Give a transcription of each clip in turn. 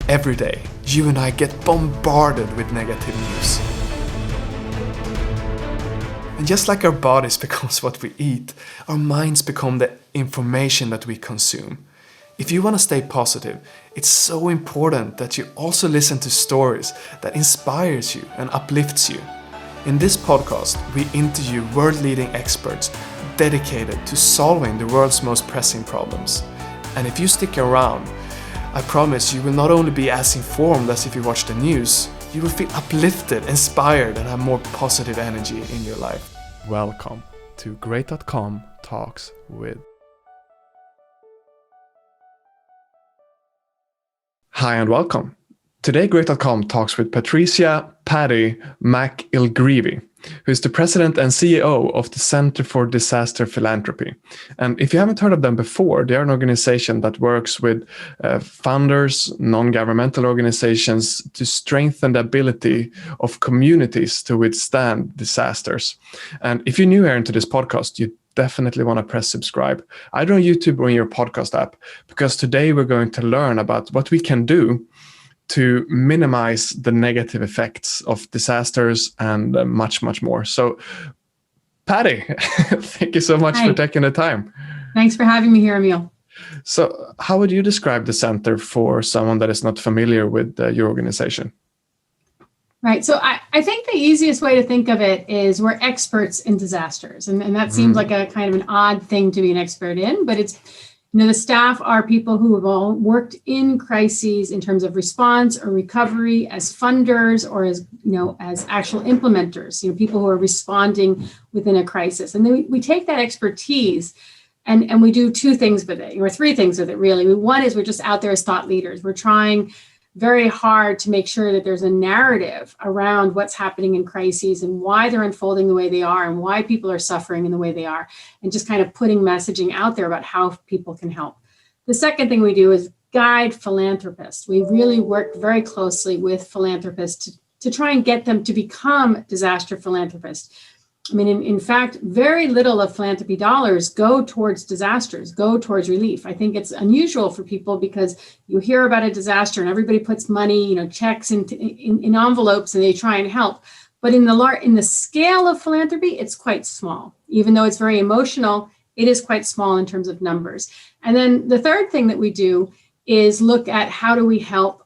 Every day, you and I get bombarded with negative news. And just like our bodies becomes what we eat, our minds become the information that we consume. If you want to stay positive, it's so important that you also listen to stories that inspires you and uplifts you. In this podcast, we interview world-leading experts dedicated to solving the world's most pressing problems. And if you stick around, I promise you will not only be as informed as if you watch the news, you will feel uplifted, inspired, and have more positive energy in your life. Welcome to Great.com Talks with. Hi and welcome. Today Great.com talks with Patricia Patty McIlgreevy, who is the president and CEO of the Center for Disaster Philanthropy. And if you haven't heard of them before, they are an organization that works with funders, non-governmental organizations to strengthen the ability of communities to withstand disasters. And if you're new here into this podcast, you definitely want to press subscribe, either on YouTube or in your podcast app, because today we're going to learn about what we can do to minimize the negative effects of disasters and much, much more. So, Patty, thank you so much for taking the time. Thanks for having me here, Emil. So, how would you describe the center for someone that is not familiar with your organization? Right. So I think the easiest way to think of it is we're experts in disasters. And that seems like a kind of an odd thing to be an expert in, but it's, the staff are people who have all worked in crises in terms of response or recovery as funders or as actual implementers, people who are responding within a crisis. And then we take that expertise and we do two things with it, or three things with it, really. One is we're just out there as thought leaders. We're trying very hard to make sure that there's a narrative around what's happening in crises and why they're unfolding the way they are and why people are suffering in the way they are, and just kind of putting messaging out there about how people can help. The second thing we do is guide philanthropists. We really work very closely with philanthropists to try and get them to become disaster philanthropists. I mean, in fact, very little of philanthropy dollars go towards disasters, go towards relief. I think it's unusual for people because you hear about a disaster and everybody puts money, checks in envelopes and they try and help. But in the scale of philanthropy, it's quite small. Even though it's very emotional, it is quite small in terms of numbers. And then the third thing that we do is look at how do we help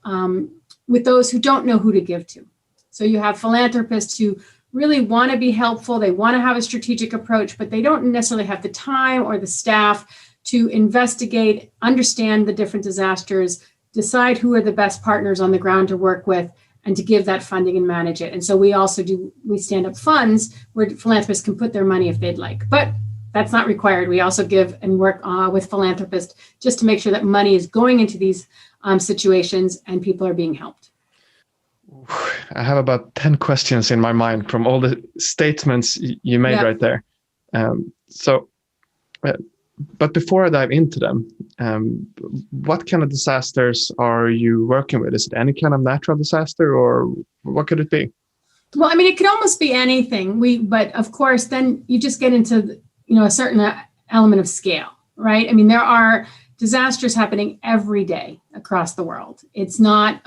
with those who don't know who to give to. So you have philanthropists who really want to be helpful. They want to have a strategic approach, but they don't necessarily have the time or the staff to investigate, understand the different disasters, decide who are the best partners on the ground to work with, and to give that funding and manage it. And so we stand up funds where philanthropists can put their money if they'd like, but that's not required. We also give and work with philanthropists just to make sure that money is going into these situations and people are being helped. I have about 10 questions in my mind from all the statements you made right there. But before I dive into them, what kind of disasters are you working with? Is it any kind of natural disaster or what could it be? Well, I mean, it could almost be anything. But of course, then you just get into, a certain element of scale, right? I mean, there are disasters happening every day across the world. It's not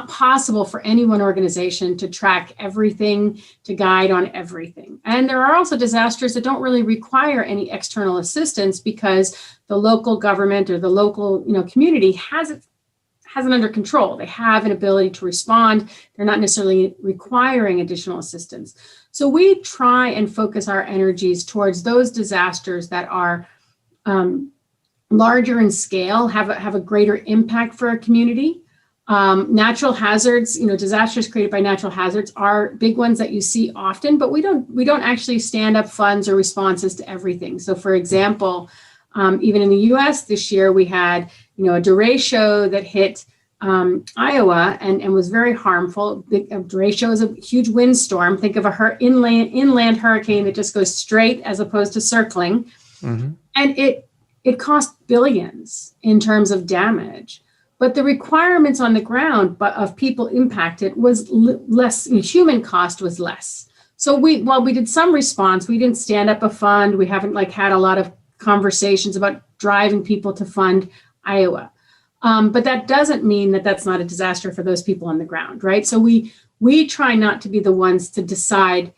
possible for any one organization to track everything, to guide on everything. And there are also disasters that don't really require any external assistance because the local government or the local community has it under control. They have an ability to respond. They're not necessarily requiring additional assistance. So we try and focus our energies towards those disasters that are larger in scale, have a greater impact for a community. Natural hazards, disasters created by natural hazards are big ones that you see often, but we don't actually stand up funds or responses to everything. So for example, even in the US this year, we had, a derecho that hit Iowa and was very harmful. The derecho is a huge windstorm. Think of a inland hurricane that just goes straight as opposed to circling. Mm-hmm. And it cost billions in terms of damage, but the requirements on the ground of people impacted was less. Human cost was less. So while we did some response, we didn't stand up a fund. We haven't had a lot of conversations about driving people to fund Iowa. But that doesn't mean that that's not a disaster for those people on the ground, right? So we try not to be the ones to decide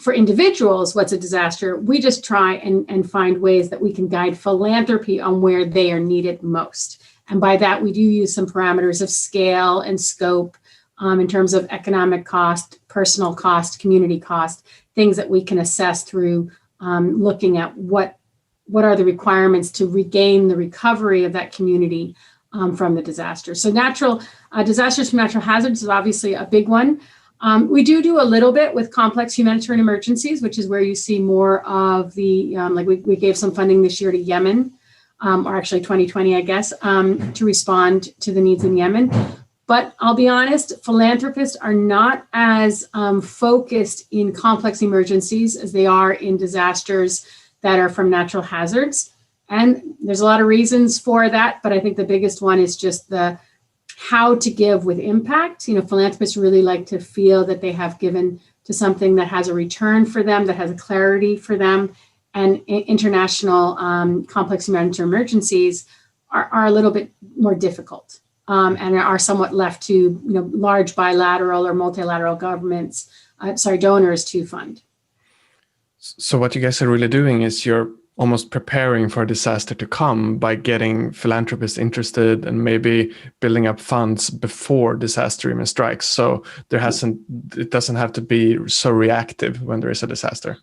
for individuals what's a disaster. We just try and find ways that we can guide philanthropy on where they are needed most. And by that, we do use some parameters of scale and scope in terms of economic cost, personal cost, community cost, things that we can assess through looking at what are the requirements to regain the recovery of that community from the disaster. So disasters from natural hazards is obviously a big one. We do a little bit with complex humanitarian emergencies, which is where you see more of the, like we gave some funding this year to Yemen, or actually 2020, I guess, to respond to the needs in Yemen. But I'll be honest, philanthropists are not as focused in complex emergencies as they are in disasters that are from natural hazards. And there's a lot of reasons for that, but I think the biggest one is just the how to give with impact. You know, philanthropists really like to feel that they have given to something that has a return for them, that has a clarity for them. And international complex humanitarian emergencies are a little bit more difficult and are somewhat left to large bilateral or multilateral governments, donors to fund. So what you guys are really doing is you're almost preparing for a disaster to come by getting philanthropists interested and maybe building up funds before disaster even strikes. So it doesn't have to be so reactive when there is a disaster.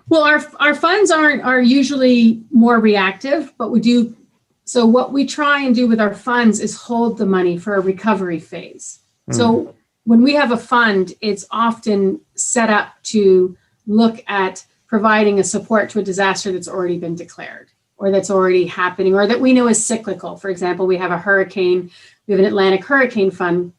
Well, our funds are usually more reactive, but we do. So what we try and do with our funds is hold the money for a recovery phase. So when we have a fund, it's often set up to look at providing a support to a disaster that's already been declared or that's already happening or that we know is cyclical. For example, we have an Atlantic hurricane fund.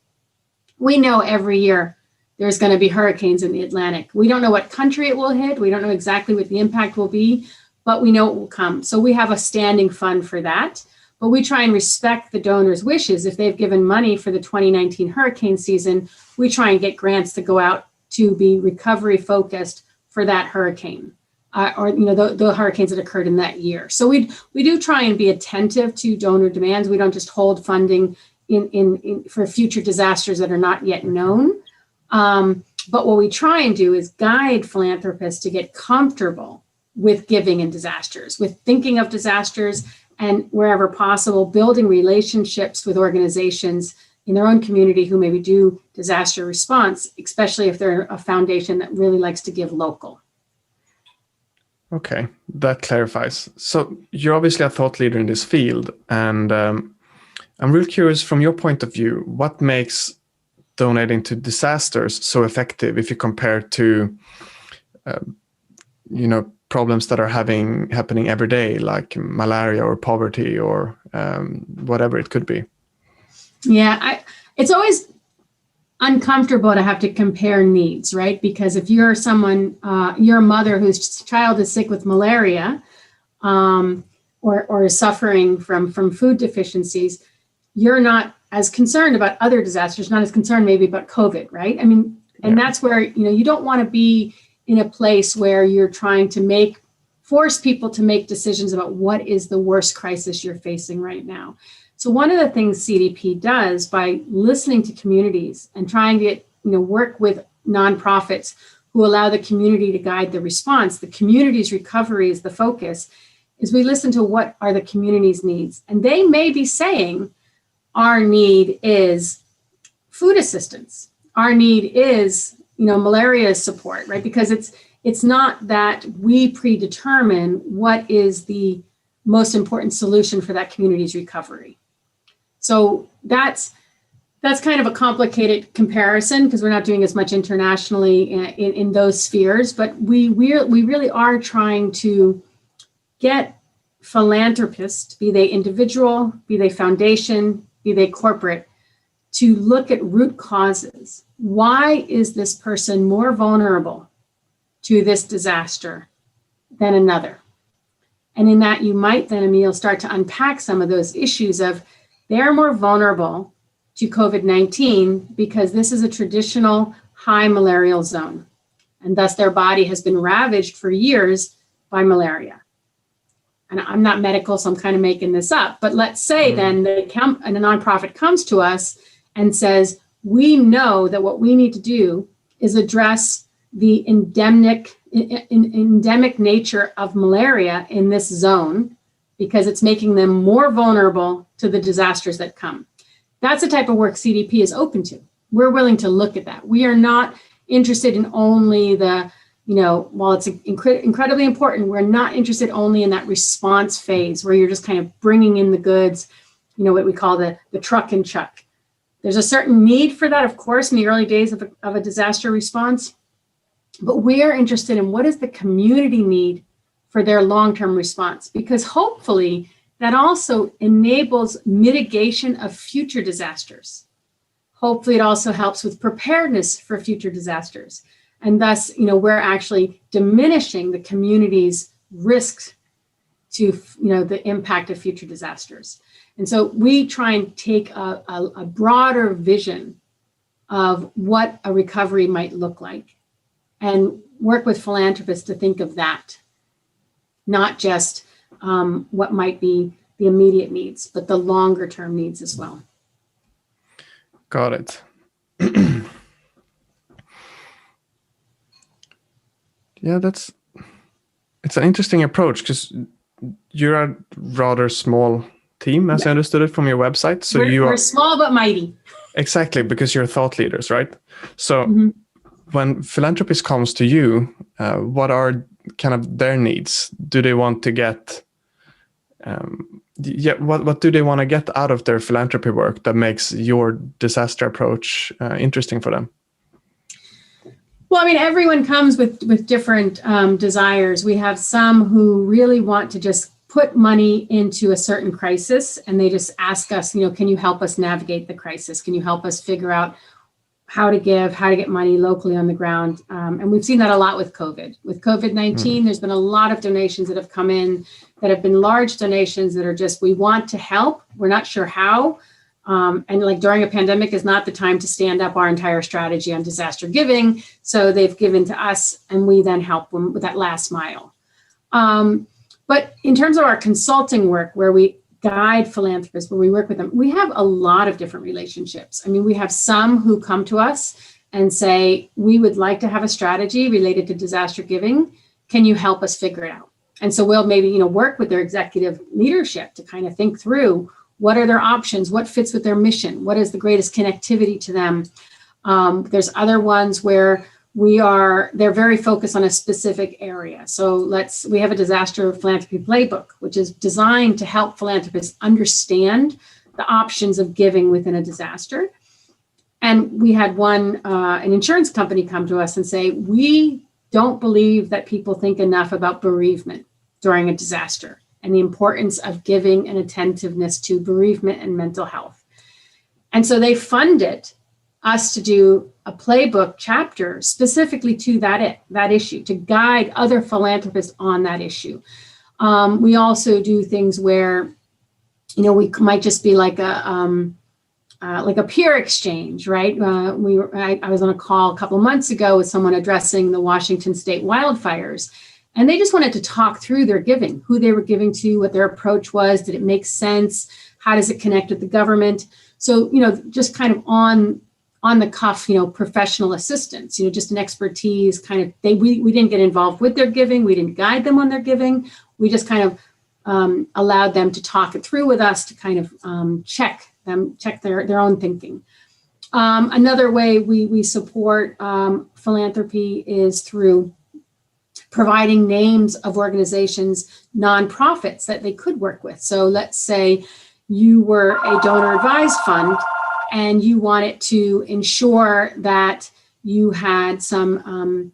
We know every year there's going to be hurricanes in the Atlantic. We don't know what country it will hit. We don't know exactly what the impact will be, but we know it will come. So we have a standing fund for that, but we try and respect the donors' wishes. If they've given money for the 2019 hurricane season, we try and get grants to go out to be recovery focused for that hurricane or the hurricanes that occurred in that year. So we do try and be attentive to donor demands. We don't just hold funding in for future disasters that are not yet known. But what we try and do is guide philanthropists to get comfortable with giving in disasters, with thinking of disasters, and wherever possible, building relationships with organizations in their own community who maybe do disaster response, especially if they're a foundation that really likes to give local. Okay, that clarifies. So you're obviously a thought leader in this field, and I'm real curious from your point of view, what makes donating to disasters so effective if you compare to, problems that are happening every day, like malaria or poverty or whatever it could be? Yeah, it's always uncomfortable to have to compare needs, right? Because if you're you're a mother whose child is sick with malaria or is suffering from food deficiencies, you're not as concerned about other disasters, not as concerned maybe about COVID, right? I mean, and that's where, you don't want to be in a place where you're trying to force people to make decisions about what is the worst crisis you're facing right now. So one of the things CDP does by listening to communities and trying to work with nonprofits who allow the community to guide the response, the community's recovery is the focus, is we listen to what are the community's needs. And they may be saying, our need is food assistance. Our need is, malaria support, right? Because it's not that we predetermine what is the most important solution for that community's recovery. So that's kind of a complicated comparison because we're not doing as much internationally in those spheres, but we really are trying to get philanthropists, be they individual, be they foundation, be they corporate, to look at root causes. Why is this person more vulnerable to this disaster than another? And in that, you might then, Emil, start to unpack some of those issues of they're more vulnerable to COVID-19 because this is a traditional high malarial zone, and thus their body has been ravaged for years by malaria. and I'm not medical, so I'm kind of making this up, but let's say then a nonprofit comes to us and says, we know that what we need to do is address the endemic nature of malaria in this zone because it's making them more vulnerable to the disasters that come. That's the type of work CDP is open to. We're willing to look at that. We are not interested in only while it's incredibly important, we're not interested only in that response phase where you're just kind of bringing in the goods, what we call the truck and chuck. There's a certain need for that, of course, in the early days of a disaster response, but we are interested in what is the community need for their long-term response, because hopefully that also enables mitigation of future disasters. Hopefully it also helps with preparedness for future disasters. And thus, we're actually diminishing the community's risks to, the impact of future disasters. And so we try and take a broader vision of what a recovery might look like and work with philanthropists to think of that, not just what might be the immediate needs, but the longer term needs as well. Got it. Yeah, it's an interesting approach because you're a rather small team, as I understood it from your website. So we're small but mighty. Exactly, because you're thought leaders, right? So when philanthropists comes to you, what are kind of their needs? Do they want to get, what do they want to get out of their philanthropy work that makes your disaster approach interesting for them? Well, everyone comes with different desires. We have some who really want to just put money into a certain crisis, and they just ask us, can you help us navigate the crisis? Can you help us figure out how to get money locally on the ground? And we've seen that a lot with COVID. With COVID-19, there's been a lot of donations that have come in that have been large donations that are just, we want to help. We're not sure how. And during a pandemic is not the time to stand up our entire strategy on disaster giving. So they've given to us and we then help them with that last mile. But in terms of our consulting work, where we guide philanthropists, where we work with them, we have a lot of different relationships. We have some who come to us and say, we would like to have a strategy related to disaster giving. Can you help us figure it out? And so we'll maybe, work with their executive leadership to kind of think through what are their options, what fits with their mission, what is the greatest connectivity to them. There's other ones where they're very focused on a specific area. So we have a disaster philanthropy playbook, which is designed to help philanthropists understand the options of giving within a disaster. And we had an insurance company come to us and say, we don't believe that people think enough about bereavement during a disaster and the importance of giving and attentiveness to bereavement and mental health. And so they funded us to do a playbook chapter specifically to that issue, to guide other philanthropists on that issue. We also do things where, we might just be like a peer exchange, right? I was on a call a couple of months ago with someone addressing the Washington state wildfires, and they just wanted to talk through their giving, who they were giving to, what their approach was, did it make sense? How does it connect with the government? So, just kind of on the cuff, professional assistance, just an expertise kind of, we didn't get involved with their giving. We didn't guide them on their giving. We just kind of allowed them to talk it through with us to kind of check their own thinking. Another way we support philanthropy is through providing names of organizations, nonprofits that they could work with. So let's say you were a donor advised fund and you wanted to ensure that you had some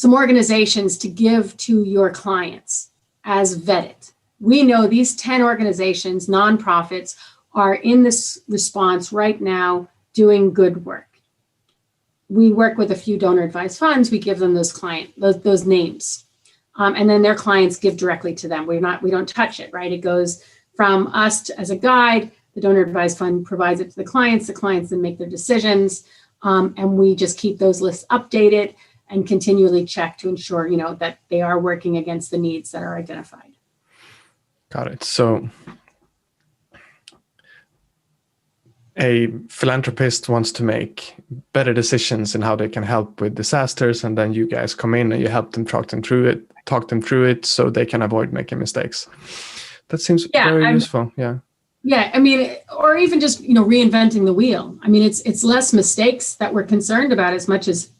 organizations to give to your clients as vetted. We know these 10 organizations, nonprofits, are in this response right now doing good work. We work with a few donor advised funds. We give them those names, and then their clients give directly to them. We don't touch it, right? It goes from us as a guide. The donor advised fund provides it to the clients. The clients then make their decisions, and we just keep those lists updated and continually check to ensure, that they are working against the needs that are identified. Got it. So a philanthropist wants to make better decisions in how they can help with disasters, and then you guys come in and you help them talk them through it so they can avoid making mistakes. That seems very useful. Yeah. Yeah, I mean, or even just, reinventing the wheel. I mean, it's less mistakes that we're concerned about as much as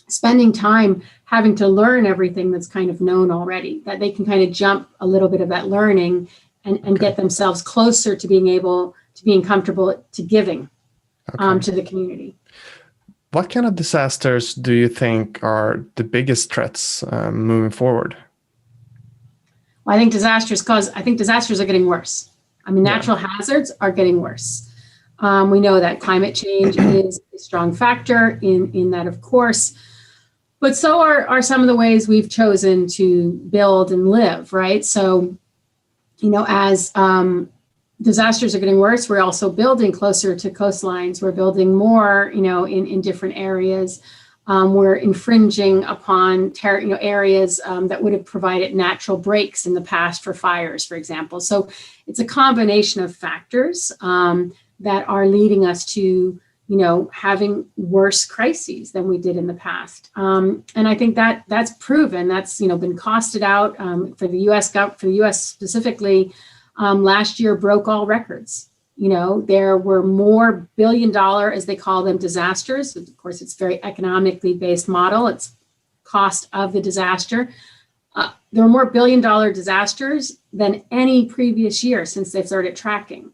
spending time having to learn everything that's kind of known already, that they can kind of jump a little bit of that learning and get themselves closer to being comfortable to giving to the community. What kind of disasters do you think are the biggest threats moving forward? Well, I think disasters are getting worse. I mean, natural hazards are getting worse. We know that climate change is a strong factor in that, of course, but so are some of the ways we've chosen to build and live, right? So, as disasters are getting worse, we're also building closer to coastlines. We're building more, in different areas. We're infringing upon areas that would have provided natural breaks in the past for fires, for example. So it's a combination of factors that are leading us to, having worse crises than we did in the past. And I think that's proven. That's been costed out for the U.S. specifically. Last year broke all records. There were more billion-dollar, as they call them, disasters. Of course, it's a very economically based model. It's cost of the disaster. There were more billion-dollar disasters than any previous year since they started tracking.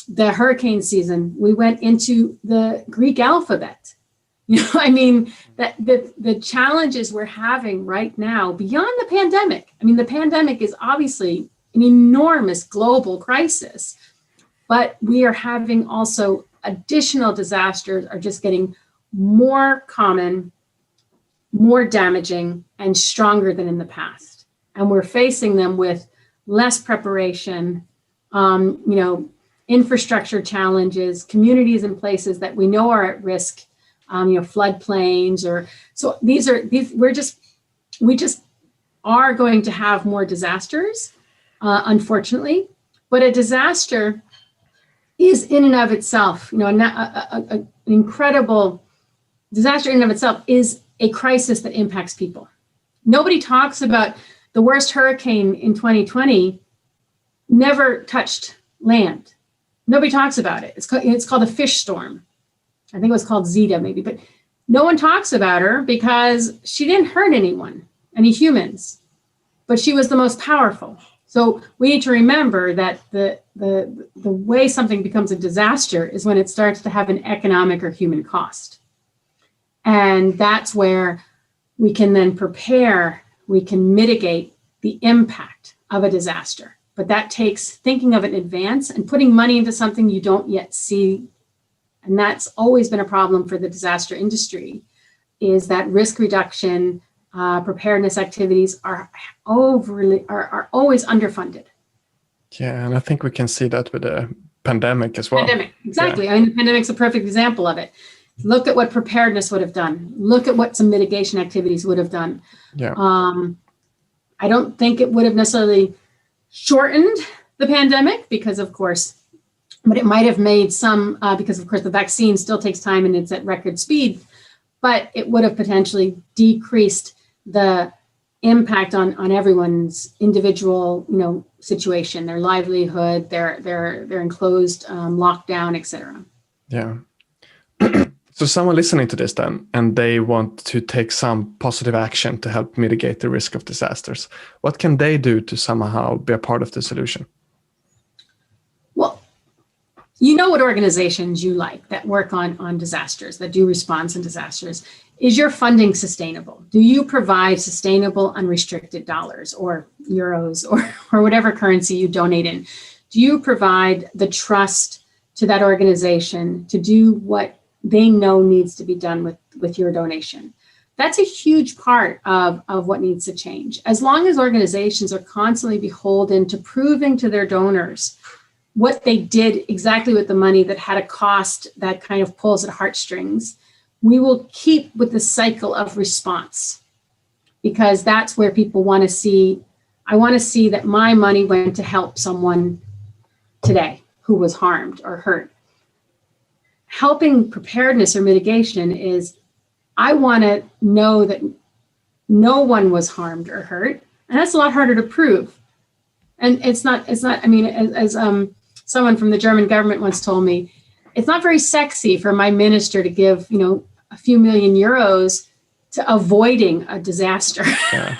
The hurricane season, we went into the Greek alphabet. That the challenges we're having right now beyond the pandemic. The pandemic is obviously an enormous global crisis. But we are having also additional disasters are just getting more common, more damaging, and stronger than in the past. And we're facing them with less preparation, infrastructure challenges, communities and places that we know are at risk, floodplains, we just are going to have more disasters, unfortunately. But a disaster is in and of itself, an incredible disaster in and of itself is a crisis that impacts people. Nobody talks about the worst hurricane in 2020 never touched land. Nobody talks about it. It's called a fish storm. I think it was called Zeta maybe, but no one talks about her because she didn't hurt anyone, any humans, but she was the most powerful. So we need to remember that the way something becomes a disaster is when it starts to have an economic or human cost. And that's where we can then prepare, we can mitigate the impact of a disaster. But that takes thinking of it in advance and putting money into something you don't yet see. And that's always been a problem for the disaster industry, is that risk reduction, preparedness activities are always underfunded. Yeah, and I think we can see that with the pandemic as well. Exactly. Yeah. The pandemic's a perfect example of it. Look at what preparedness would have done. Look at what some mitigation activities would have done. Yeah. I don't think it would have necessarily shortened the pandemic but it might have made some, because of course the vaccine still takes time and it's at record speed, but it would have potentially decreased the impact on everyone's individual, situation, their livelihood, their enclosed lockdown, etc. Yeah. So someone listening to this then, and they want to take some positive action to help mitigate the risk of disasters, what can they do to somehow be a part of the solution? Well, you know what organizations you like that work on disasters, that do response in disasters. Is your funding sustainable? Do you provide sustainable, unrestricted dollars or euros or whatever currency you donate in? Do you provide the trust to that organization to do what they know needs to be done with your donation? That's a huge part of what needs to change. As long as organizations are constantly beholden to proving to their donors what they did exactly with the money that had a cost that kind of pulls at heartstrings, we will keep with the cycle of response, because that's where people want to see I want to see that my money went to help someone today who was harmed or hurt. Helping preparedness or mitigation is, I want to know that no one was harmed or hurt, and that's a lot harder to prove. And it's not, I mean, as someone from the German government once told me, it's not very sexy for my minister to give, a few million euros to avoiding a disaster. Yeah.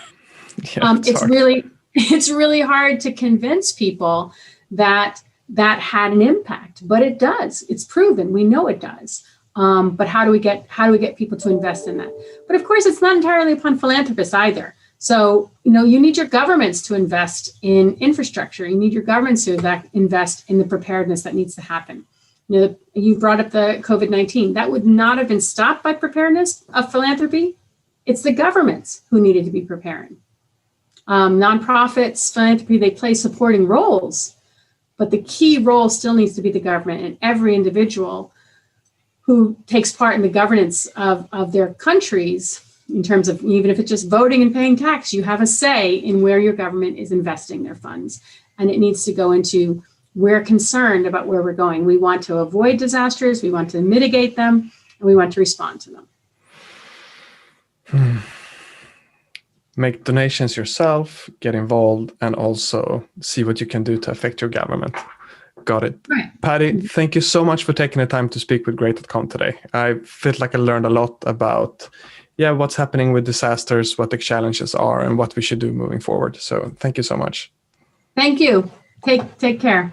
It's really hard to convince people that had an impact, but it does. It's proven. We know it does. But how do we get people to invest in that? But of course, it's not entirely upon philanthropists either. So, you need your governments to invest in infrastructure. You need your governments to invest in the preparedness that needs to happen. You brought up the COVID-19. That would not have been stopped by preparedness of philanthropy. It's the governments who needed to be preparing. Nonprofits, philanthropy, they play supporting roles, but the key role still needs to be the government, and every individual who takes part in the governance of their countries, in terms of, even if it's just voting and paying tax, you have a say in where your government is investing their funds. And it needs to go into, we're concerned about where we're going. We want to avoid disasters, we want to mitigate them, and we want to respond to them. Make donations yourself, get involved, and also see what you can do to affect your government. Got it. Right. Patty, thank you so much for taking the time to speak with Great.com today. I felt like I learned a lot about what's happening with disasters, what the challenges are, and what we should do moving forward. So thank you so much. Thank you. Take care.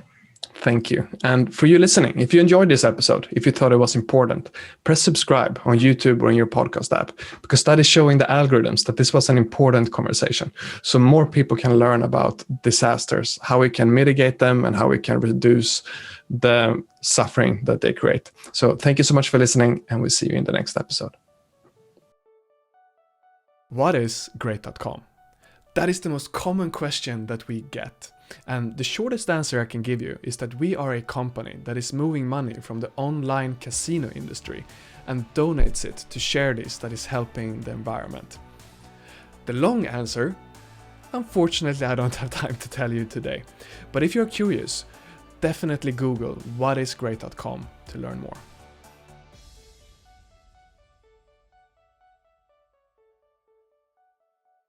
Thank you. And for you listening, if you enjoyed this episode, if you thought it was important, press subscribe on YouTube or in your podcast app, because that is showing the algorithms that this was an important conversation. So more people can learn about disasters, how we can mitigate them, and how we can reduce the suffering that they create. So thank you so much for listening, and we'll see you in the next episode. What is Great.com? That is the most common question that we get. And the shortest answer I can give you is that we are a company that is moving money from the online casino industry and donates it to charities that is helping the environment. The long answer, unfortunately, I don't have time to tell you today. But if you're curious, definitely Google what is Great.com to learn more.